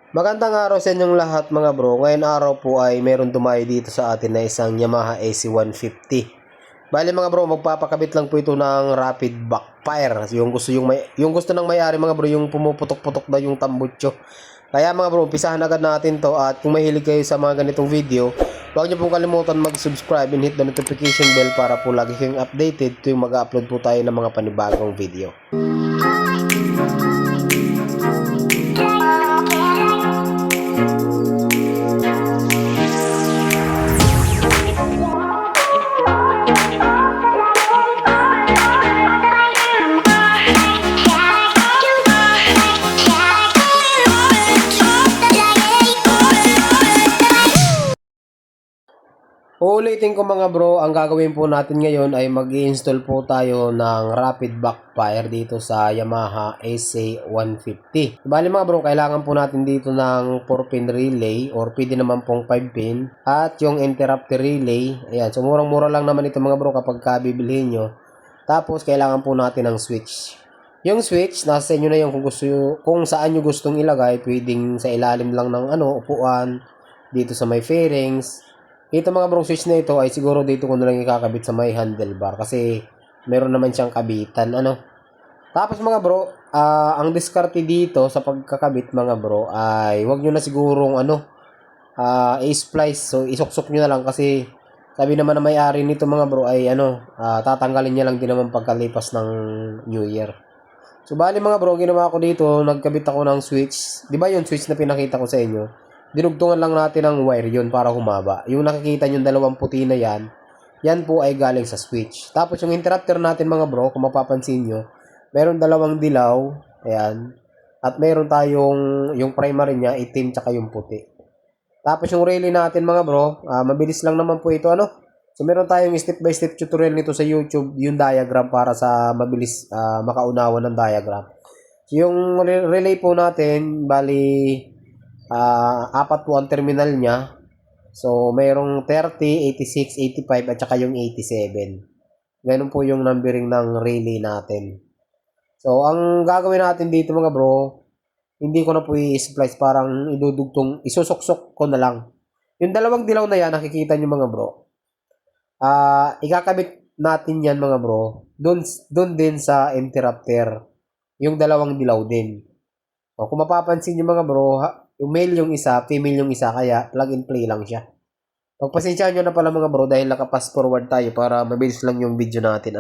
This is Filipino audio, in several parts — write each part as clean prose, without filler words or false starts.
Magandang araw sa inyong lahat mga bro. Ngayon araw po ay meron dumayo dito sa atin na isang Yamaha AC150. Bali mga bro, magpapakabit lang po ito ng rapid backfire. Yung gusto ng may-ari mga bro, yung pumuputok-putok na yung tambutso. Kaya mga bro, umpisahan agad natin to, at kung mahilig kayo sa mga ganitong video, huwag niyo pong kalimutan mag-subscribe and hit the notification bell para po lagi kayong updated tuwing mag-upload po tayo ng mga panibagong video. Uulitin ko mga bro, ang gagawin po natin ngayon ay mag-i-install po tayo ng rapid backfire dito sa Yamaha AC150. Bali mga bro, kailangan po natin dito ng 4-pin relay or pwede naman pong 5-pin at yung interrupter relay. Ayan, so murang-mura lang naman ito mga bro kapag kabibilhin nyo. Tapos kailangan po natin ng switch. Yung switch, nasa inyo na yung kung saan nyo gustong ilagay. Pwedeng sa ilalim lang ng upuan, dito sa may fairings. Ito mga bro, switch na ito ay siguro dito ko na lang ikakabit sa may handlebar kasi meron naman siyang kabitan, Tapos mga bro, ang diskarte dito sa pagkakabit mga bro ay wag nyo na sigurong i-splice. So isuksok nyo na lang kasi sabi naman na may-ari nito mga bro ay tatanggalin niya lang din naman pagkalipas ng New Year. So bali mga bro, ginawa ko dito, nagkabit ako ng switch. 'Di ba yung switch na pinakita ko sa inyo? Dinugtungan lang natin ang wire yun para humaba. Yung nakikita yung dalawang puti na yan po ay galing sa switch. Tapos yung interrupter natin mga bro, kung mapapansin nyo, meron dalawang dilaw, ayan, at meron tayong, yung primary niya, itim tsaka yung puti. Tapos yung relay natin mga bro, mabilis lang naman po ito, So meron tayong step by step tutorial nito sa YouTube, yung diagram para sa mabilis makaunawa ng diagram. Yung relay po natin, bali, apat po ang terminal niya. So, mayroong 30, 86, 85 at saka yung 87. Ganun po yung numbering ng relay natin. So, ang gagawin natin dito mga bro, hindi ko na po i-splice, parang isusuksok ko na lang. Yung dalawang dilaw na yan, nakikita nyo mga bro. Ikakabit natin yan mga bro, dun din sa interrupter. Yung dalawang dilaw din. O, kung mapapansin nyo mga bro, yung male yung isa, female yung isa, kaya plug and play lang siya. Pagpasensyaan nyo na pala mga bro dahil naka-fast forward tayo para mabilis lang yung video natin.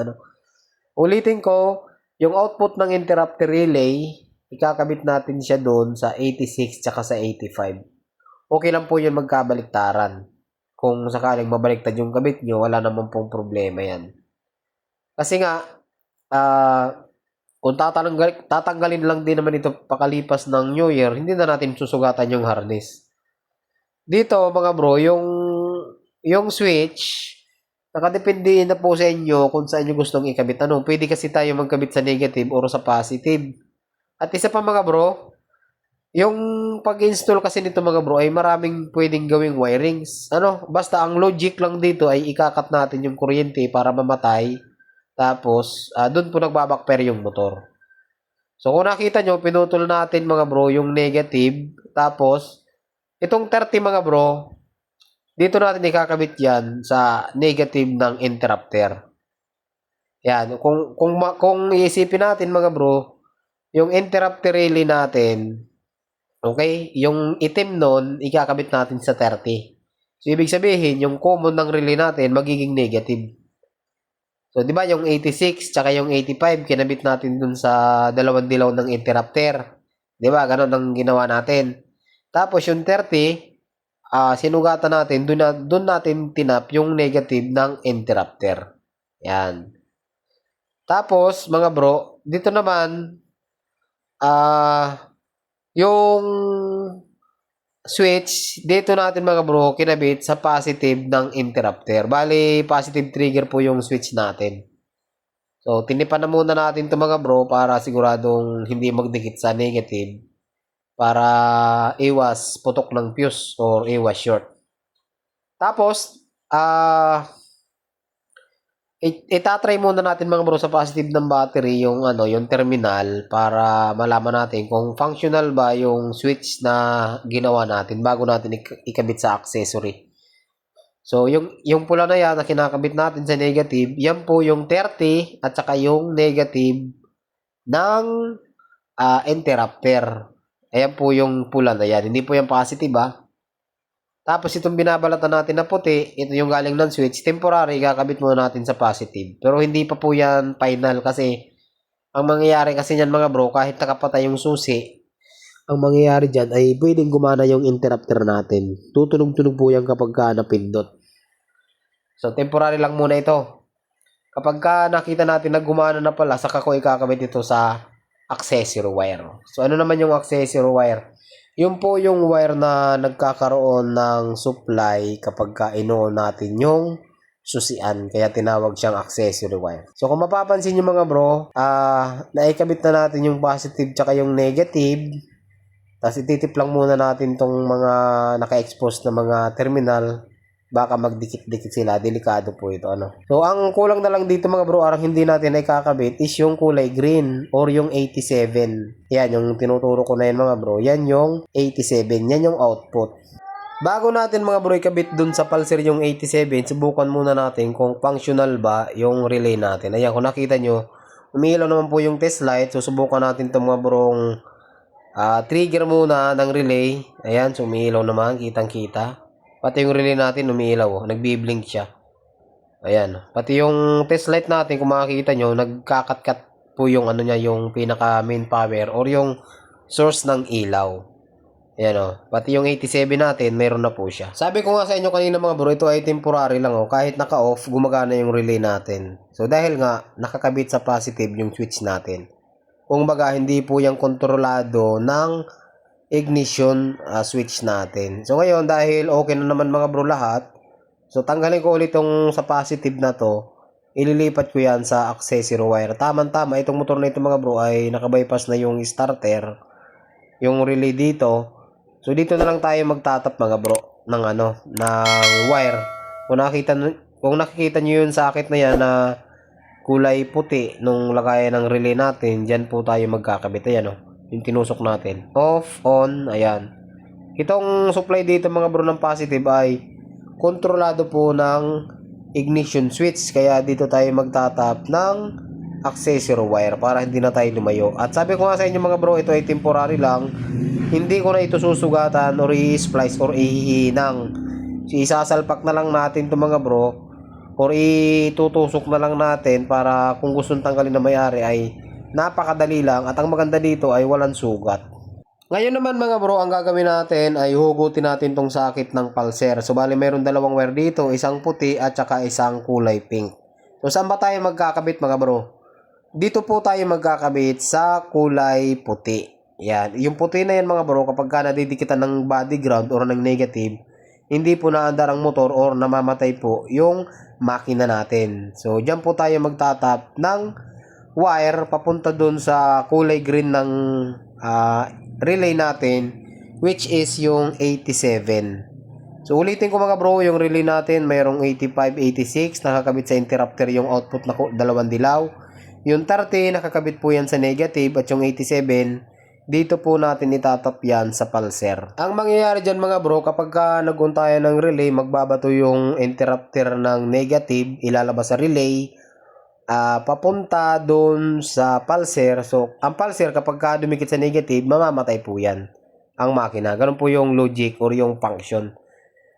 Ulitin ko, yung output ng interrupter relay, ikakabit natin siya doon sa 86 tsaka sa 85. Okay lang po yun magkabaliktaran. Kung sakaling mabaliktad yung kabit nyo, wala naman pong problema yan. Kasi nga, kung tatanggalin lang din naman ito pakalipas ng New Year, hindi na natin susugatan yung harness. Dito mga bro, yung switch, nakadepende na po sa inyo kung saan nyo gustong ikabit. Pwede kasi tayo magkabit sa negative or sa positive. At isa pa mga bro, yung pag-install kasi nito mga bro ay maraming pwedeng gawing wirings. Basta ang logic lang dito ay ikakat natin yung kuryente para mamatay. Tapos, doon po nagbabackfire yung motor. So, kung nakita nyo, pinutol natin mga bro yung negative. Tapos, itong 30 mga bro, dito natin ikakabit yan sa negative ng interrupter. Yan. Kung iisipin natin mga bro, yung interrupter relay natin, okay, yung itim nun, ikakabit natin sa 30. So, ibig sabihin, yung common ng relay natin, magiging negative. So, di ba yung 86 tsaka yung 85, kinabit natin dun sa dalawang dilaw ng interrupter. Di ba? Ganon ang ginawa natin. Tapos yung 30, sinugatan natin, dun natin tinap yung negative ng interrupter. Yan. Tapos, mga bro, dito naman, yung switch, dito natin mga bro, kinabit sa positive ng interrupter. Bali, positive trigger po yung switch natin. So, tinipan na muna natin ito mga bro para siguradong hindi magdikit sa negative para iwas putok ng fuse or iwas short. Tapos, Itatry muna natin mga bro sa positive ng battery yung ano, yung terminal para malaman natin kung functional ba yung switch na ginawa natin bago natin ikabit sa accessory. So yung pula na yan na kinakabit natin sa negative, yan po yung 30 at saka yung negative ng interrupter. Ayan po yung pula na yan. Hindi po yung positive Tapos itong binabalatan natin na puti, ito yung galing ng switch, temporary, kakabit muna natin sa positive. Pero hindi pa po yan final kasi ang mangyayari kasi niyan mga bro, kahit nakapatay yung susi, ang mangyayari dyan ay pwedeng gumana yung interrupter natin. Tutunog-tunog po yan kapag ka napindot. So temporary lang muna ito. Kapag ka nakita natin na gumana na pala, saka ko ikakabit ito sa accessory wire. So ano naman yung accessory wire? Yun po yung wire na nagkakaroon ng supply kapag ka ino natin yung susian. Kaya tinawag siyang accessory wire. So kung mapapansin nyo mga bro, naikabit na natin yung positive tsaka yung negative. Tapos ititip lang muna natin tong mga naka-expose na mga terminal. Baka magdikit-dikit sila. Delikado po ito. So ang kulang na lang dito mga bro, arang hindi natin ay kakabit is yung kulay green or yung 87. Yan yung tinuturo ko na yan mga bro. Yan yung 87. Yan yung output. Bago natin mga bro ikabit dun sa pulser yung 87, subukan muna natin kung functional ba yung relay natin. Ayan, kung nakita nyo, umiilaw naman po yung test light. So subukan natin itong mga brong trigger muna ng relay. Ayan, so umiilaw naman, kitang-kita. Pati yung relay natin umiilaw, nagbi-blink siya. Ayan, pati yung test light natin kung makikita nyo, nagkakat-kat po yung ano niya, yung pinaka main power or yung source ng ilaw. Ayan pati yung 87 natin, mayroon na po siya. Sabi ko nga sa inyo kanina mga bro, ito ay temporary lang kahit naka-off, gumagana yung relay natin. So dahil nga nakakabit sa positive yung switch natin. Kung baga hindi po yung kontrolado ng ignition switch natin. So ngayon dahil okay na naman mga bro lahat, so tanggalin ko ulit itong sa positive na to, ililipat ko yan sa accessory wire. Tama-tama, itong motor na ito mga bro ay nakabypass na yung starter, yung relay dito. So dito na lang tayo magtatap mga bro ng ng wire. Kung nakikita nyo yun sa akit na yan na kulay puti nung lagayan ng relay natin, dyan po tayo magkakabit. Ayan yung tinusok natin. Off, on, ayan. Itong supply dito mga bro ng positive ay kontrolado po ng ignition switch. Kaya dito tayo magtatap ng accessory wire para hindi na tayo lumayo. At sabi ko nga sa inyo mga bro, ito ay temporary lang. Hindi ko na ito susugatan or i-splice or ihihinang. So, isasalpak na lang natin ito mga bro or itutusok na lang natin para kung gustong tanggalin na may-ari ay napakadali lang at ang maganda dito ay walang sugat. Ngayon naman mga bro, ang gagawin natin ay hugutin natin tong sakit ng pulser. So bali mayroon dalawang wire dito, isang puti at saka isang kulay pink. So saan ba tayo magkakabit mga bro? Dito po tayo magkakabit sa kulay puti. Yan, yung puti na yan mga bro, kapag ka nadidikitan ng body ground or ng negative, hindi po naandar ang motor or namamatay po yung makina natin. So dyan po tayo magtatap ng wire papunta dun sa kulay green ng relay natin, which is yung 87. So ulitin ko mga bro, yung relay natin mayroong 85, 86 nakakabit sa interrupter yung output na dalawang dilaw. Yung 30 nakakabit po yan sa negative at yung 87 dito po natin itatap yan sa pulser. Ang mangyayari dyan mga bro, kapag naguntayan ng relay, magbabato yung interrupter ng negative, ilalabas sa relay, papunta doon sa pulser. So, ang pulser kapag dumikit sa negative, mamamatay po yan ang makina. Ganun po yung logic or yung function.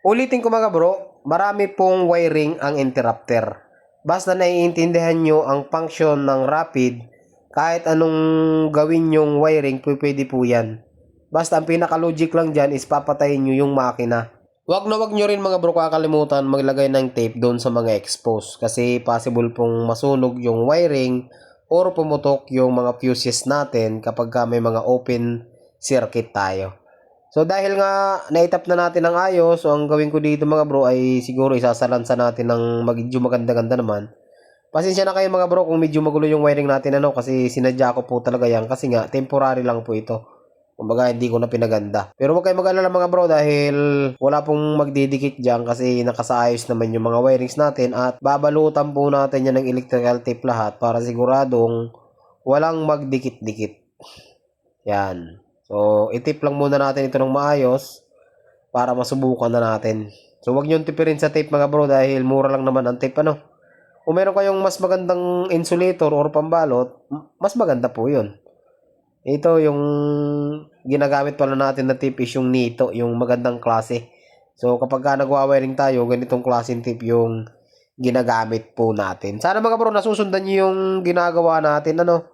Ulitin ko mga bro, marami pong wiring ang interrupter. Basta naiintindihan nyo ang function ng rapid, kahit anong gawin yung wiring, pwede po yan. Basta ang pinaka-logic lang dyan is papatayin nyo yung makina. Wag nyo rin mga bro kakalimutan maglagay ng tape doon sa mga expose. Kasi possible pong masunog yung wiring or pumutok yung mga fuses natin kapag may mga open circuit tayo. So dahil nga naitap na natin ang ayos, so ang gawin ko dito mga bro ay siguro isasalansa natin ng medyo maganda-ganda naman. Pasensya na kayo mga bro kung medyo magulo yung wiring natin kasi sinadya ko po talaga yan kasi nga temporary lang po ito. Kumbaga, hindi ko na pinaganda. Pero huwag kayo mag-alala mga bro dahil wala pong magdidikit dyan kasi nakasaayos naman yung mga wirings natin at babalutan po natin yan ng electrical tape lahat para siguradong walang magdikit-dikit. Yan. So, itip lang muna natin ito ng maayos para masubukan na natin. So, huwag nyo tipirin sa tape mga bro dahil mura lang naman ang tape ano. Kung meron kayong mas magandang insulator or pambalot, mas maganda po yun. Ito yung ginagamit pala natin na tip is yung nito, yung magandang klase. So kapag nagwa-wiring tayo, ganitong klaseng tip yung ginagamit po natin. Sana mga bro nasusundan niyo yung ginagawa natin ano.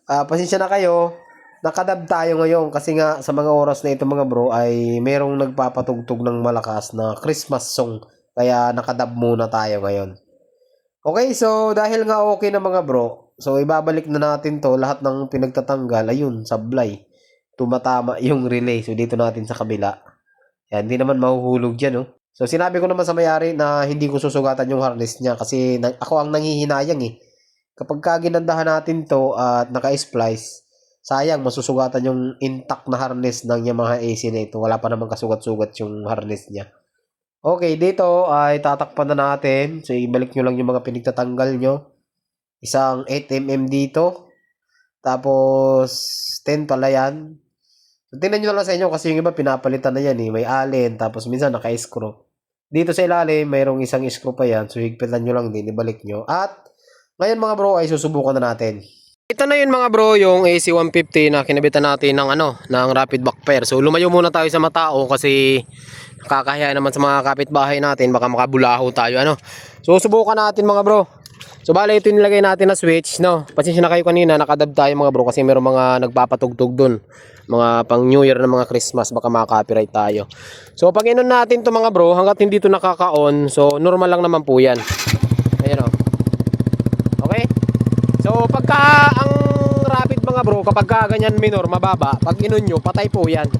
Pasensya na kayo, nakadab tayo ngayon kasi nga sa mga oras na ito mga bro ay merong nagpapatugtog ng malakas na Christmas song. Kaya nakadab muna tayo ngayon. Okay, so dahil nga okay na mga bro, so ibabalik na natin to lahat ng pinagtatanggal. Ayun, sablay. Tumatama yung relay. So dito natin sa kabila. Yan, hindi naman mahuhulog dyan, oh. So sinabi ko naman sa may-ari na hindi ko susugatan yung harness niya kasi ako ang nanghihinayang eh. Kapag kaginandahan natin to at naka-splice, sayang masusugatan yung intact na harness ng Yamaha AC na ito. Wala pa naman kasugat-sugat yung harness niya. Okay, dito ay tatakpan na natin. So, ibalik nyo lang yung mga pinagtatanggal nyo. Isang 8mm dito. Tapos, 10 pala yan. So, tingnan nyo lang sa inyo kasi yung iba pinapalitan na yan eh. May allen, tapos minsan naka-screw. Dito sa ilalim, mayroong isang screw pa yan. So, higpitan nyo lang din, ibalik nyo. At, ngayon mga bro ay susubukan na natin. Ito na yun mga bro, yung AC150 na kinabitan natin ng rapid backfire. So, lumayo muna tayo sa matao kasi kakahiya naman sa mga kapitbahay natin, baka makabulaho tayo So subukan natin mga bro. So bale ito nilagay natin na switch Pasensya na kayo kanina, nakadab tayo mga bro kasi meron mga nagpapatugtog doon. Mga pang New Year na mga Christmas, baka maka-copyright tayo. So pag inon natin to mga bro, hangga't hindi to nakaka-on, so normal lang naman po yan. Ayan Okay? So pagka ang rapid mga bro, kapag ganyan minor, mababa, pag inon nyo, patay po yan.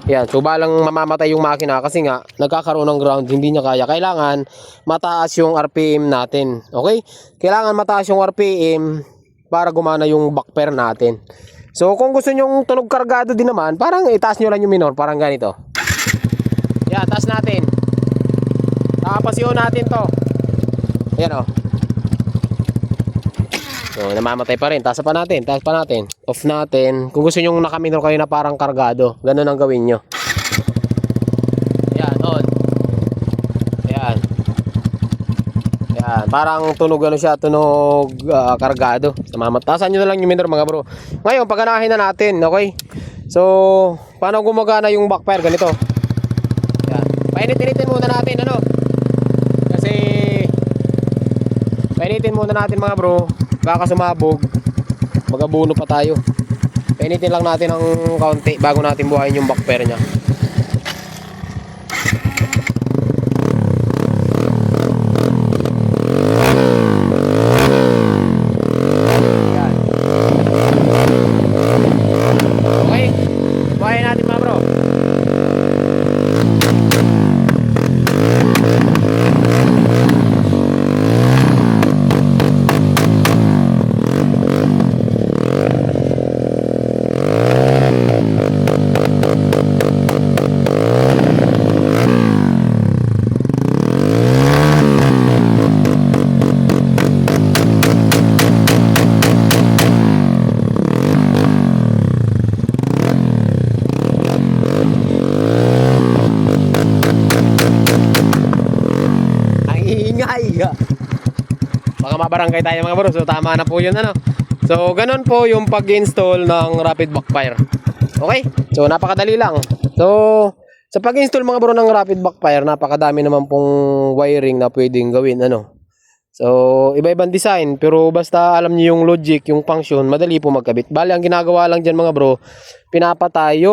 Yan, so balang mamamatay yung makina kasi nga nagkakaroon ng ground, hindi niya kaya. Kailangan mataas yung RPM natin. Okay? Kailangan mataas yung RPM para gumana yung backfire natin. So kung gusto nyong tunog kargado din naman, parang itaas nyo lang yung minor, parang ganito. Yan, taas natin. Tapos natin to. Yan So, namamatay pa rin. Taas pa natin. Off natin. Kung gusto nyo nakaminor kayo na parang kargado, ganun ang gawin nyo. Yan, on. Yan. Yan. Parang tunog siya, tunog kargado. Namamatasan nyo na lang yung minor mga bro. Ngayon, paganahin na natin, okay? So, paano gumagana yung backfire? Ganito. Yan. Painit-initin muna natin, Kasi, painitin muna natin mga bro. Baka sumabog, magabuno pa tayo. Painitin lang natin ng kaunti bago natin buhayin yung backfire nya. Yan. Okay, buhayin natin mga bro. Baka mabarangay tayo mga bro. So tama na po yun So ganun po yung pag-install ng rapid backfire. Okay? So napakadali lang. So sa pag-install mga bro ng rapid backfire, napakadami naman pong wiring na pwedeng gawin So iba-ibang design, pero basta alam niyo yung logic, yung function, madali po magkabit. Bali ang ginagawa lang diyan mga bro, pinapatay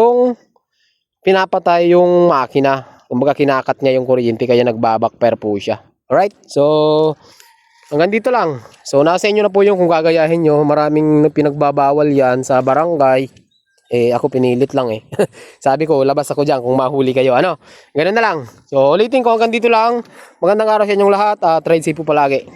yung makina. Kumbaga kinakat niya yung kuryente kaya nagba-backfire po siya. Alright? So hanggang dito lang. So nasa inyo na po yung kung gagayahin nyo. Maraming pinagbabawal yan sa barangay. Ako pinilit lang Sabi ko, labas ako dyan kung mahuli kayo. Ganun na lang. So ulitin ko hanggang dito lang. Magandang araw sa inyong lahat. Ride safe po palagi.